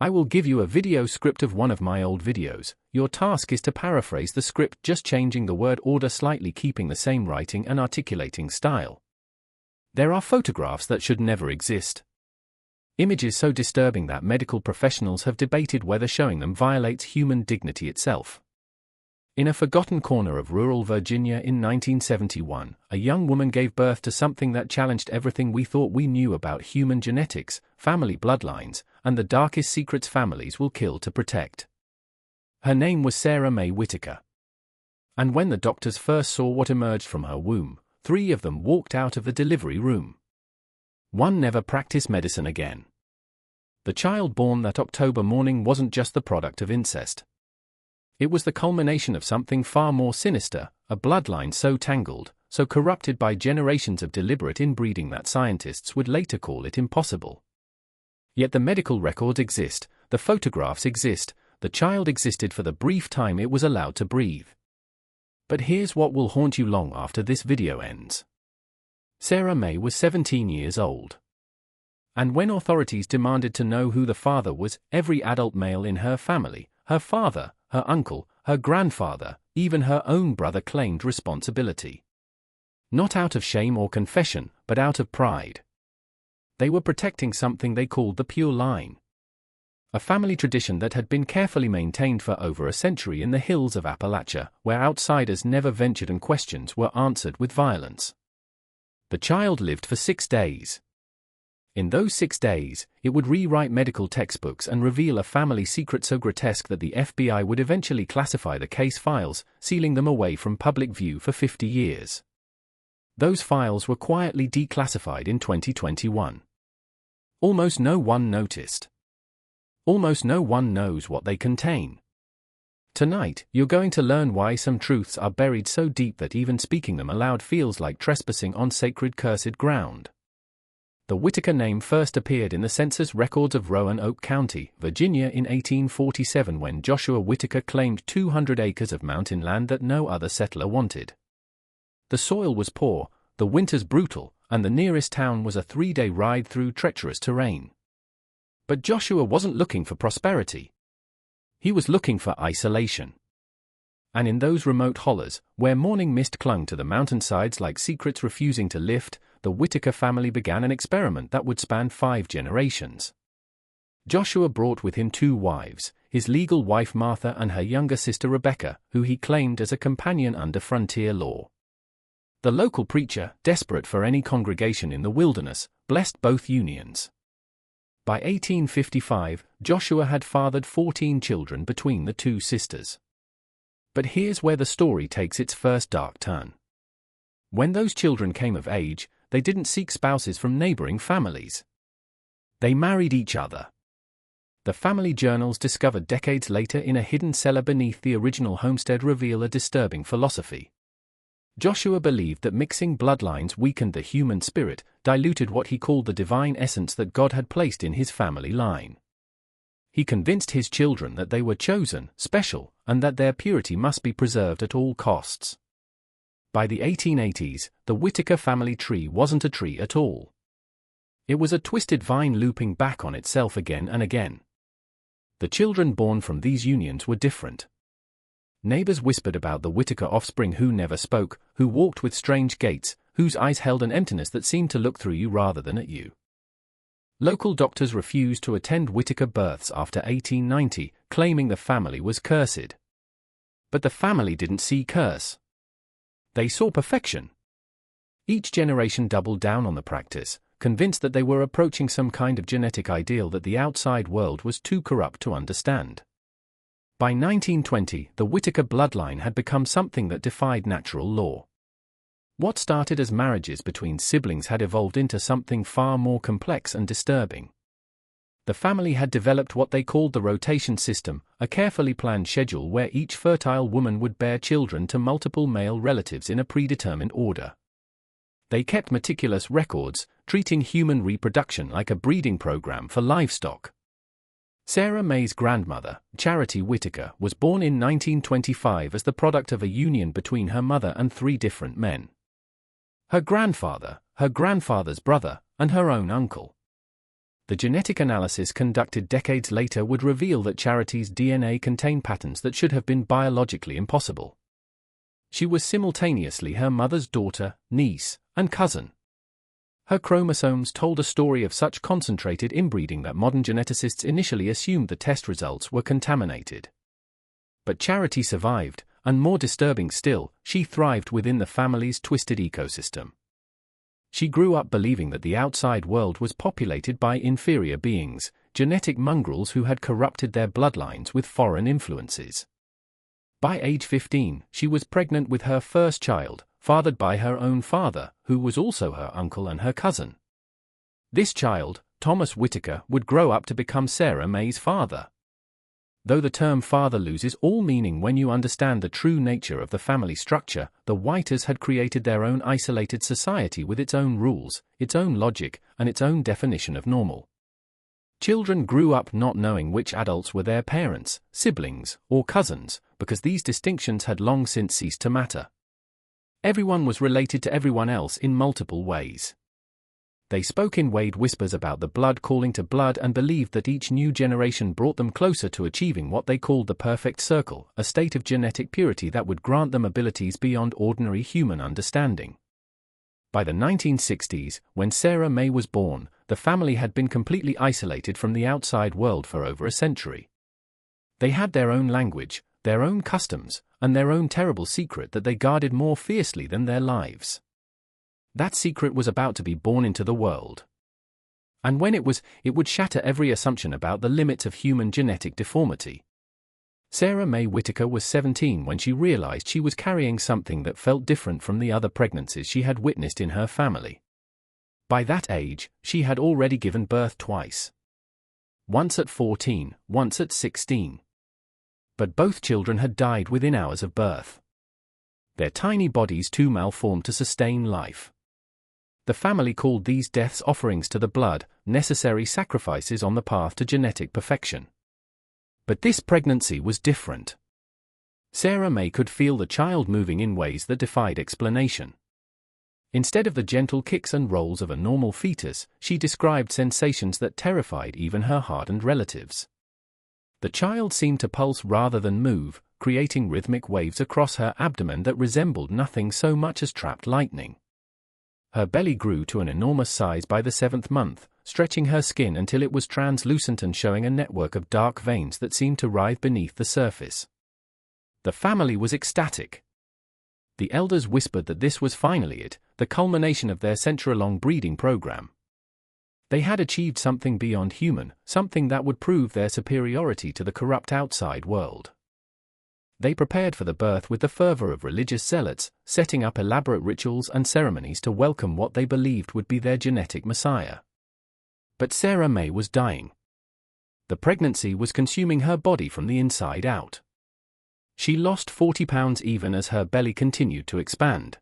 I will give you a video script of one of my old videos. Your task is to paraphrase the script, just changing the word order slightly, keeping the same writing and articulating style. There are photographs that should never exist. Images so disturbing that medical professionals have debated whether showing them violates human dignity itself. In a forgotten corner of rural Virginia in 1971, a young woman gave birth to something that challenged everything we thought we knew about human genetics, family bloodlines, and the darkest secrets families will kill to protect. Her name was Sarah May Whitaker. And when the doctors first saw what emerged from her womb, 3 of them walked out of the delivery room. One never practiced medicine again. The child born that October morning wasn't just the product of incest. It was the culmination of something far more sinister, a bloodline so tangled, so corrupted by generations of deliberate inbreeding that scientists would later call it impossible. Yet the medical records exist, the photographs exist, the child existed for the brief time it was allowed to breathe. But here's what will haunt you long after this video ends. Sarah May was 17 years old. And when authorities demanded to know who the father was, every adult male in her family, her father, her uncle, her grandfather, even her own brother, claimed responsibility. Not out of shame or confession, but out of pride. They were protecting something they called the pure line. A family tradition that had been carefully maintained for over a century in the hills of Appalachia, where outsiders never ventured and questions were answered with violence. The child lived for 6 days. In those 6 days, it would rewrite medical textbooks and reveal a family secret so grotesque that the FBI would eventually classify the case files, sealing them away from public view for 50 years. Those files were quietly declassified in 2021. Almost no one noticed. Almost no one knows what they contain. Tonight, you're going to learn why some truths are buried so deep that even speaking them aloud feels like trespassing on sacred, cursed ground. The Whitaker name first appeared in the census records of Roanoke County, Virginia in 1847 when Joshua Whitaker claimed 200 acres of mountain land that no other settler wanted. The soil was poor, the winters brutal, and the nearest town was a 3-day ride through treacherous terrain. But Joshua wasn't looking for prosperity. He was looking for isolation. And in those remote hollers, where morning mist clung to the mountainsides like secrets refusing to lift, the Whitaker family began an experiment that would span 5 generations. Joshua brought with him 2 wives, his legal wife Martha and her younger sister Rebecca, who he claimed as a companion under frontier law. The local preacher, desperate for any congregation in the wilderness, blessed both unions. By 1855, Joshua had fathered 14 children between the 2 sisters. But here's where the story takes its first dark turn. When those children came of age, they didn't seek spouses from neighboring families. They married each other. The family journals discovered decades later in a hidden cellar beneath the original homestead reveal a disturbing philosophy. Joshua believed that mixing bloodlines weakened the human spirit, diluted what he called the divine essence that God had placed in his family line. He convinced his children that they were chosen, special, and that their purity must be preserved at all costs. By the 1880s, the Whitaker family tree wasn't a tree at all. It was a twisted vine looping back on itself again and again. The children born from these unions were different. Neighbors whispered about the Whitaker offspring who never spoke, who walked with strange gaits, whose eyes held an emptiness that seemed to look through you rather than at you. Local doctors refused to attend Whitaker births after 1890, claiming the family was cursed. But the family didn't see curse. They saw perfection. Each generation doubled down on the practice, convinced that they were approaching some kind of genetic ideal that the outside world was too corrupt to understand. By 1920, the Whitaker bloodline had become something that defied natural law. What started as marriages between siblings had evolved into something far more complex and disturbing. The family had developed what they called the rotation system, a carefully planned schedule where each fertile woman would bear children to multiple male relatives in a predetermined order. They kept meticulous records, treating human reproduction like a breeding program for livestock. Sarah May's grandmother, Charity Whitaker, was born in 1925 as the product of a union between her mother and 3 different men. Her grandfather, her grandfather's brother, and her own uncle. The genetic analysis conducted decades later would reveal that Charity's DNA contained patterns that should have been biologically impossible. She was simultaneously her mother's daughter, niece, and cousin. Her chromosomes told a story of such concentrated inbreeding that modern geneticists initially assumed the test results were contaminated. But Charity survived, and more disturbing still, she thrived within the family's twisted ecosystem. She grew up believing that the outside world was populated by inferior beings, genetic mongrels who had corrupted their bloodlines with foreign influences. By age 15, she was pregnant with her first child, fathered by her own father, who was also her uncle and her cousin. This child, Thomas Whitaker, would grow up to become Sarah May's father. Though the term father loses all meaning when you understand the true nature of the family structure, the Whiters had created their own isolated society with its own rules, its own logic, and its own definition of normal. Children grew up not knowing which adults were their parents, siblings, or cousins, because these distinctions had long since ceased to matter. Everyone was related to everyone else in multiple ways. They spoke in Wade whispers about the blood calling to blood and believed that each new generation brought them closer to achieving what they called the perfect circle, a state of genetic purity that would grant them abilities beyond ordinary human understanding. By the 1960s, when Sarah May was born, the family had been completely isolated from the outside world for over a century. They had their own language, their own customs, and their own terrible secret that they guarded more fiercely than their lives. That secret was about to be born into the world. And when it would shatter every assumption about the limits of human genetic deformity. Sarah May Whitaker was 17 when she realized she was carrying something that felt different from the other pregnancies she had witnessed in her family. By that age, she had already given birth twice. Once at 14, once at 16. But both children had died within hours of birth. Their tiny bodies too malformed to sustain life. The family called these deaths offerings to the blood, necessary sacrifices on the path to genetic perfection. But this pregnancy was different. Sarah May could feel the child moving in ways that defied explanation. Instead of the gentle kicks and rolls of a normal fetus, she described sensations that terrified even her hardened relatives. The child seemed to pulse rather than move, creating rhythmic waves across her abdomen that resembled nothing so much as trapped lightning. Her belly grew to an enormous size by the 7th month, stretching her skin until it was translucent and showing a network of dark veins that seemed to writhe beneath the surface. The family was ecstatic. The elders whispered that this was finally it, the culmination of their century-long breeding program. They had achieved something beyond human, something that would prove their superiority to the corrupt outside world. They prepared for the birth with the fervor of religious zealots, setting up elaborate rituals and ceremonies to welcome what they believed would be their genetic messiah. But Sarah May was dying. The pregnancy was consuming her body from the inside out. She lost 40 pounds even as her belly continued to expand.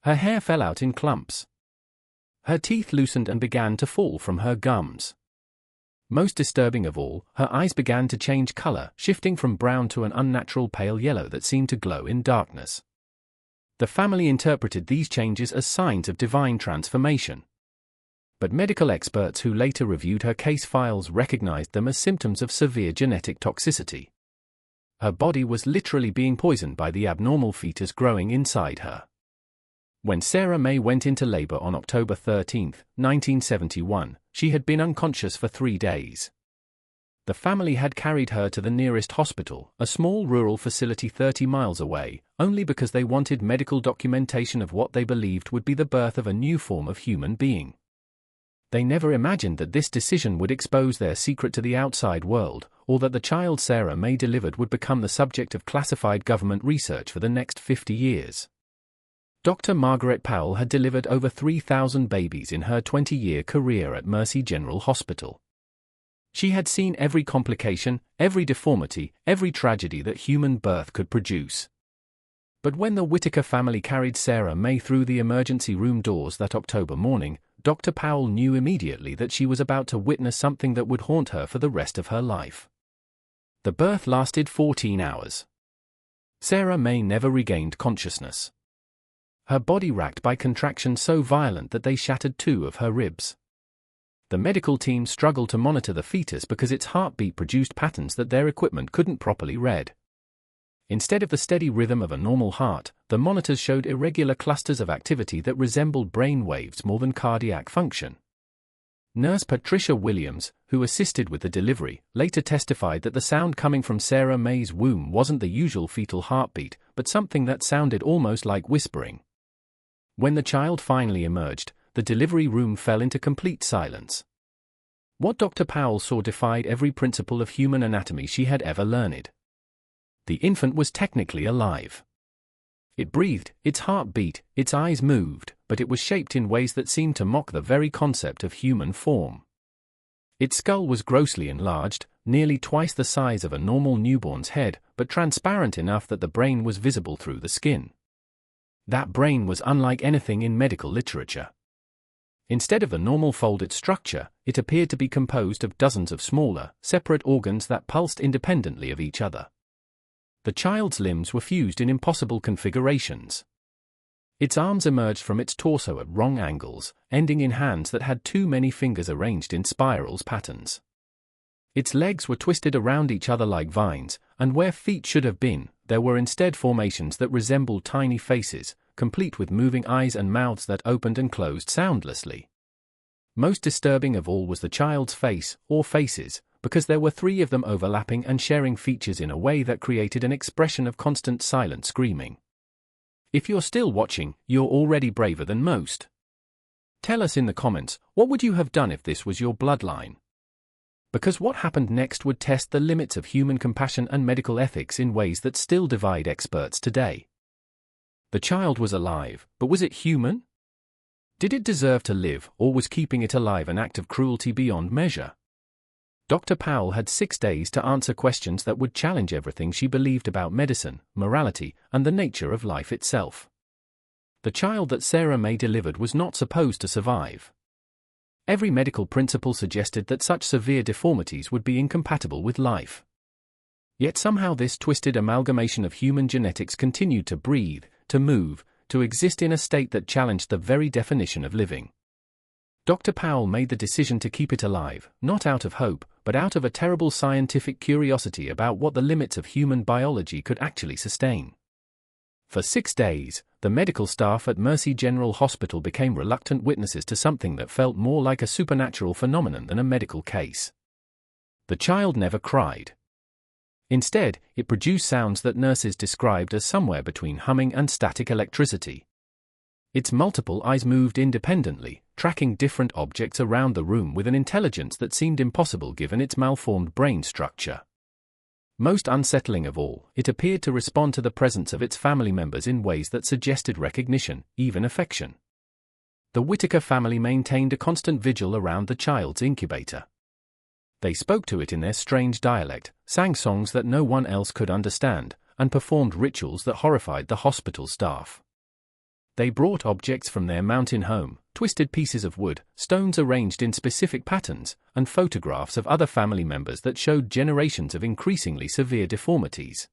Her hair fell out in clumps. Her teeth loosened and began to fall from her gums. Most disturbing of all, her eyes began to change color, shifting from brown to an unnatural pale yellow that seemed to glow in darkness. The family interpreted these changes as signs of divine transformation. But medical experts who later reviewed her case files recognized them as symptoms of severe genetic toxicity. Her body was literally being poisoned by the abnormal fetus growing inside her. When Sarah May went into labor on October 13, 1971, she had been unconscious for 3 days. The family had carried her to the nearest hospital, a small rural facility 30 miles away, only because they wanted medical documentation of what they believed would be the birth of a new form of human being. They never imagined that this decision would expose their secret to the outside world, or that the child Sarah May delivered would become the subject of classified government research for the next 50 years. Dr. Margaret Powell had delivered over 3,000 babies in her 20-year career at Mercy General Hospital. She had seen every complication, every deformity, every tragedy that human birth could produce. But when the Whitaker family carried Sarah May through the emergency room doors that October morning, Dr. Powell knew immediately that she was about to witness something that would haunt her for the rest of her life. The birth lasted 14 hours. Sarah May never regained consciousness. Her body racked by contractions so violent that they shattered 2 of her ribs. The medical team struggled to monitor the fetus because its heartbeat produced patterns that their equipment couldn't properly read. Instead of the steady rhythm of a normal heart, the monitors showed irregular clusters of activity that resembled brain waves more than cardiac function. Nurse Patricia Williams, who assisted with the delivery, later testified that the sound coming from Sarah May's womb wasn't the usual fetal heartbeat, but something that sounded almost like whispering. When the child finally emerged, the delivery room fell into complete silence. What Dr. Powell saw defied every principle of human anatomy she had ever learned. The infant was technically alive. It breathed, its heart beat, its eyes moved, but it was shaped in ways that seemed to mock the very concept of human form. Its skull was grossly enlarged, nearly twice the size of a normal newborn's head, but transparent enough that the brain was visible through the skin. That brain was unlike anything in medical literature. Instead of the normal folded structure, it appeared to be composed of dozens of smaller, separate organs that pulsed independently of each other. The child's limbs were fused in impossible configurations. Its arms emerged from its torso at wrong angles, ending in hands that had too many fingers arranged in spirals patterns. Its legs were twisted around each other like vines, and where feet should have been, there were instead formations that resembled tiny faces, complete with moving eyes and mouths that opened and closed soundlessly. Most disturbing of all was the child's face, or faces, because there were 3 of them overlapping and sharing features in a way that created an expression of constant silent screaming. If you're still watching, you're already braver than most. Tell us in the comments, what would you have done if this was your bloodline? Because what happened next would test the limits of human compassion and medical ethics in ways that still divide experts today. The child was alive, but was it human? Did it deserve to live, or was keeping it alive an act of cruelty beyond measure? Dr. Powell had 6 days to answer questions that would challenge everything she believed about medicine, morality, and the nature of life itself. The child that Sarah May delivered was not supposed to survive. Every medical principle suggested that such severe deformities would be incompatible with life. Yet somehow this twisted amalgamation of human genetics continued to breathe, to move, to exist in a state that challenged the very definition of living. Dr. Powell made the decision to keep it alive, not out of hope, but out of a terrible scientific curiosity about what the limits of human biology could actually sustain. For 6 days, the medical staff at Mercy General Hospital became reluctant witnesses to something that felt more like a supernatural phenomenon than a medical case. The child never cried. Instead, it produced sounds that nurses described as somewhere between humming and static electricity. Its multiple eyes moved independently, tracking different objects around the room with an intelligence that seemed impossible given its malformed brain structure. Most unsettling of all, it appeared to respond to the presence of its family members in ways that suggested recognition, even affection. The Whitaker family maintained a constant vigil around the child's incubator. They spoke to it in their strange dialect, sang songs that no one else could understand, and performed rituals that horrified the hospital staff. They brought objects from their mountain home, twisted pieces of wood, stones arranged in specific patterns, and photographs of other family members that showed generations of increasingly severe deformities.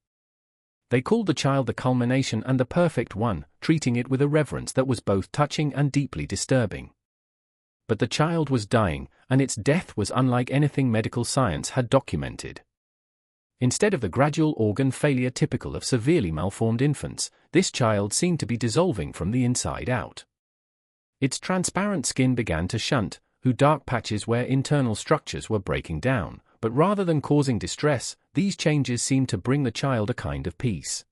They called the child the culmination and the perfect one, treating it with a reverence that was both touching and deeply disturbing. But the child was dying, and its death was unlike anything medical science had documented. Instead of the gradual organ failure typical of severely malformed infants, this child seemed to be dissolving from the inside out. Its transparent skin began to shunt, dark patches where internal structures were breaking down, but rather than causing distress, these changes seemed to bring the child a kind of peace.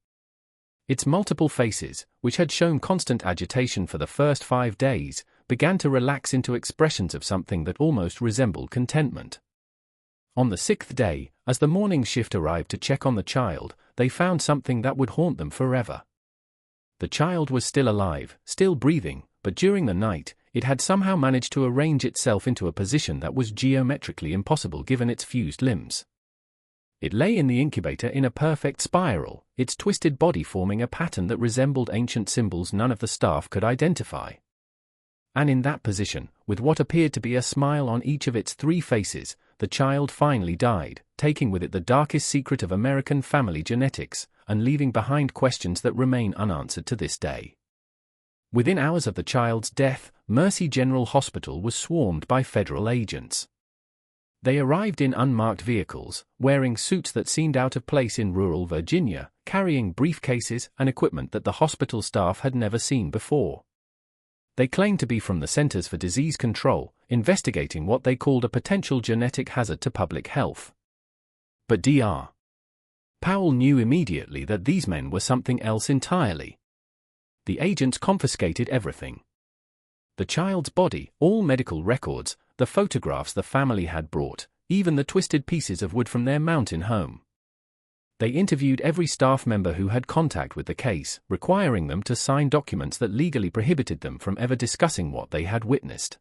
Its multiple faces, which had shown constant agitation for the first 5 days, began to relax into expressions of something that almost resembled contentment. On the 6th day, as the morning shift arrived to check on the child, they found something that would haunt them forever. The child was still alive, still breathing, but during the night, it had somehow managed to arrange itself into a position that was geometrically impossible given its fused limbs. It lay in the incubator in a perfect spiral, its twisted body forming a pattern that resembled ancient symbols none of the staff could identify. And in that position, with what appeared to be a smile on each of its 3 faces, the child finally died, taking with it the darkest secret of American family genetics, and leaving behind questions that remain unanswered to this day. Within hours of the child's death, Mercy General Hospital was swarmed by federal agents. They arrived in unmarked vehicles, wearing suits that seemed out of place in rural Virginia, carrying briefcases and equipment that the hospital staff had never seen before. They claimed to be from the Centers for Disease Control, investigating what they called a potential genetic hazard to public health. But Dr. Powell knew immediately that these men were something else entirely. The agents confiscated everything. The child's body, all medical records, the photographs the family had brought, even the twisted pieces of wood from their mountain home. They interviewed every staff member who had contact with the case, requiring them to sign documents that legally prohibited them from ever discussing what they had witnessed.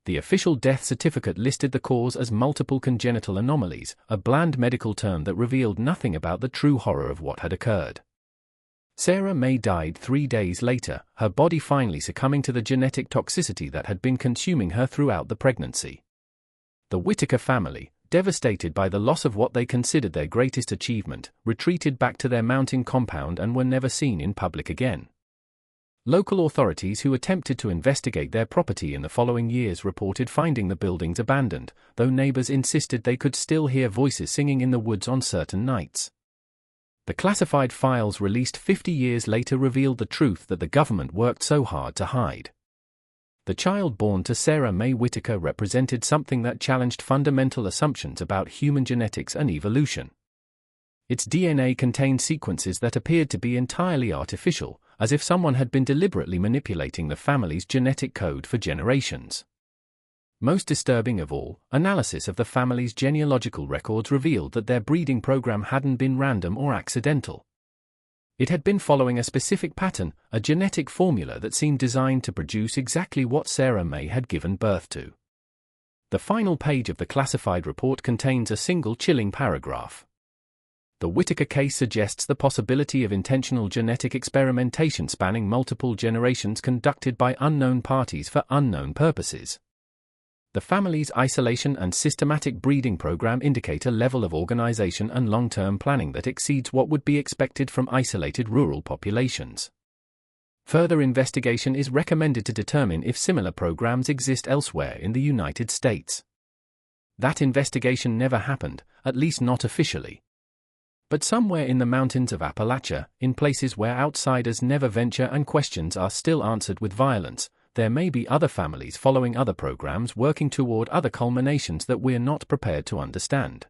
The official death certificate listed the cause as multiple congenital anomalies, a bland medical term that revealed nothing about the true horror of what had occurred. Sarah May died 3 days later, her body finally succumbing to the genetic toxicity that had been consuming her throughout the pregnancy. The Whitaker family, devastated by the loss of what they considered their greatest achievement, retreated back to their mountain compound and were never seen in public again. Local authorities who attempted to investigate their property in the following years reported finding the buildings abandoned, though neighbors insisted they could still hear voices singing in the woods on certain nights. The classified files released 50 years later revealed the truth that the government worked so hard to hide. The child born to Sarah May Whitaker represented something that challenged fundamental assumptions about human genetics and evolution. Its DNA contained sequences that appeared to be entirely artificial, as if someone had been deliberately manipulating the family's genetic code for generations. Most disturbing of all, analysis of the family's genealogical records revealed that their breeding program hadn't been random or accidental. It had been following a specific pattern, a genetic formula that seemed designed to produce exactly what Sarah May had given birth to. The final page of the classified report contains a single chilling paragraph. The Whitaker case suggests the possibility of intentional genetic experimentation spanning multiple generations conducted by unknown parties for unknown purposes. The family's isolation and systematic breeding program indicate a level of organization and long-term planning that exceeds what would be expected from isolated rural populations. Further investigation is recommended to determine if similar programs exist elsewhere in the United States. That investigation never happened, at least not officially. But somewhere in the mountains of Appalachia, in places where outsiders never venture and questions are still answered with violence, there may be other families following other programs working toward other culminations that we're not prepared to understand.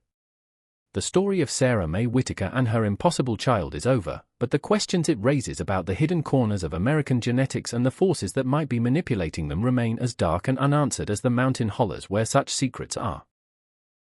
The story of Sarah May Whitaker and her impossible child is over, but the questions it raises about the hidden corners of American genetics and the forces that might be manipulating them remain as dark and unanswered as the mountain hollows where such secrets are.